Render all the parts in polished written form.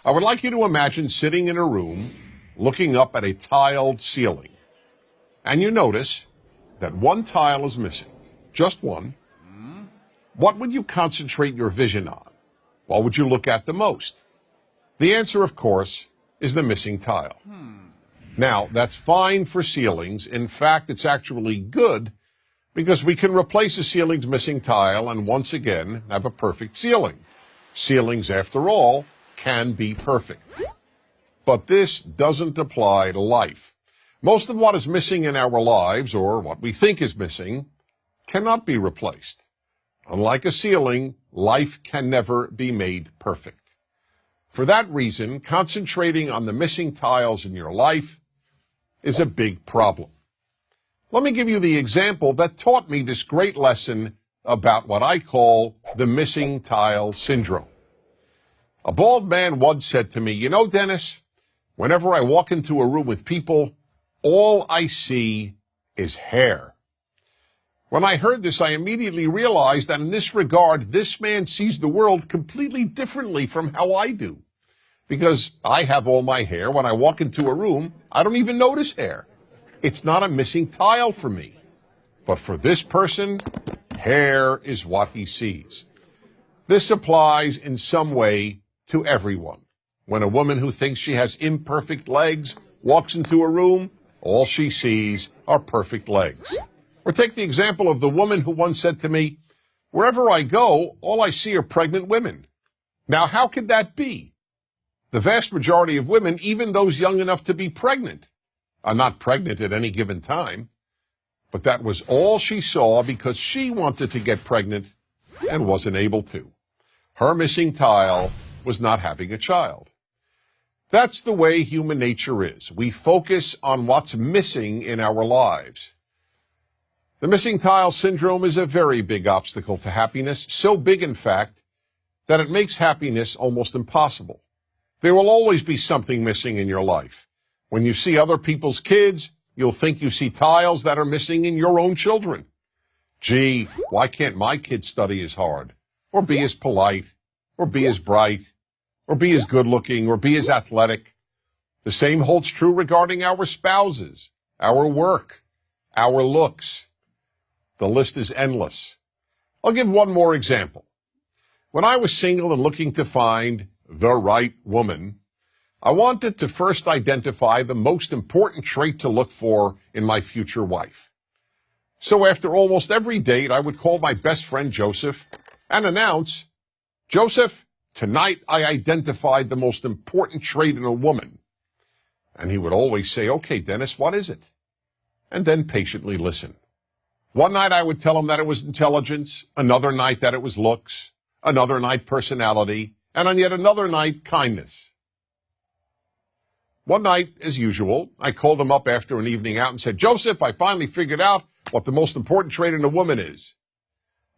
I would like you to imagine sitting in a room looking up at a tiled ceiling, and you notice that one tile is missing, just one. What would you concentrate your vision on? What would you look at the most? The answer, of course, is the missing tile. Now, that's fine for ceilings. In fact, it's actually good because we can replace a ceiling's missing tile and once again have a perfect ceiling. Ceilings, after all, can be perfect. But this doesn't apply to life. Most of what is missing in our lives, or what we think is missing, cannot be replaced. Unlike a ceiling, life can never be made perfect. For that reason, concentrating on the missing tiles in your life is a big problem. Let me give you the example that taught me this great lesson about what I call the missing tile syndrome. A bald man once said to me, "You know, Dennis, whenever I walk into a room with people, all I see is hair." When I heard this, I immediately realized that in this regard, this man sees the world completely differently from how I do. Because I have all my hair. When I walk into a room, I don't even notice hair. It's not a missing tile for me. But for this person, hair is what he sees. This applies in some way to everyone. When a woman who thinks she has imperfect legs walks into a room, all she sees are perfect legs. Or take the example of the woman who once said to me, "Wherever I go, all I see are pregnant women." Now, how could that be? The vast majority of women, even those young enough to be pregnant, are not pregnant at any given time. But that was all she saw because she wanted to get pregnant and wasn't able to. Her missing tile was not having a child. That's the way human nature is. We focus on what's missing in our lives. The missing tile syndrome is a very big obstacle to happiness, so big, in fact, that it makes happiness almost impossible. There will always be something missing in your life. When you see other people's kids, you'll think you see tiles that are missing in your own children. Gee, why can't my kid study as hard, or be as polite, or be as bright, or be as good-looking, or be as athletic? The same holds true regarding our spouses, our work, our looks. The list is endless. I'll give one more example. When I was single and looking to find the right woman, I wanted to first identify the most important trait to look for in my future wife. So after almost every date, I would call my best friend Joseph and announce, "Joseph, tonight I identified the most important trait in a woman." And he would always say, "Okay, Dennis, what is it?" And then patiently listen. One night I would tell him that it was intelligence, another night that it was looks, another night personality, and on yet another night kindness. One night, as usual, I called him up after an evening out and said, "Joseph, I finally figured out what the most important trait in a woman is."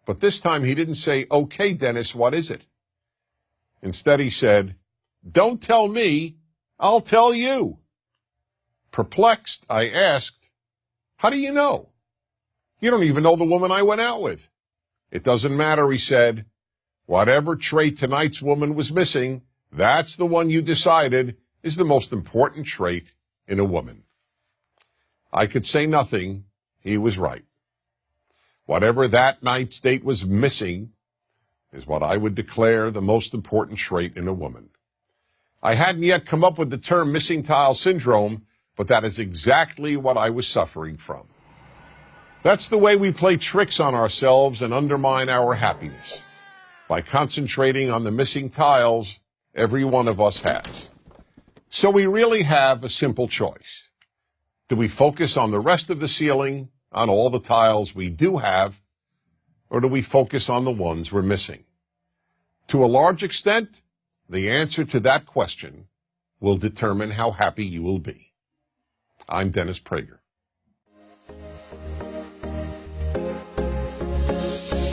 But this time he didn't say, "Okay, Dennis, what is it?" Instead he said, "Don't tell me, I'll tell you." Perplexed, I asked, "How do you know? You don't even know the woman I went out with." "It doesn't matter," he said. "Whatever trait tonight's woman was missing, that's the one you decided is the most important trait in a woman." I could say nothing. He was right. Whatever that night's date was missing is what I would declare the most important trait in a woman. I hadn't yet come up with the term missing tile syndrome, but that is exactly what I was suffering from. That's the way we play tricks on ourselves and undermine our happiness, by concentrating on the missing tiles every one of us has. So we really have a simple choice. Do we focus on the rest of the ceiling, on all the tiles we do have, or do we focus on the ones we're missing? To a large extent, the answer to that question will determine how happy you will be. I'm Dennis Prager.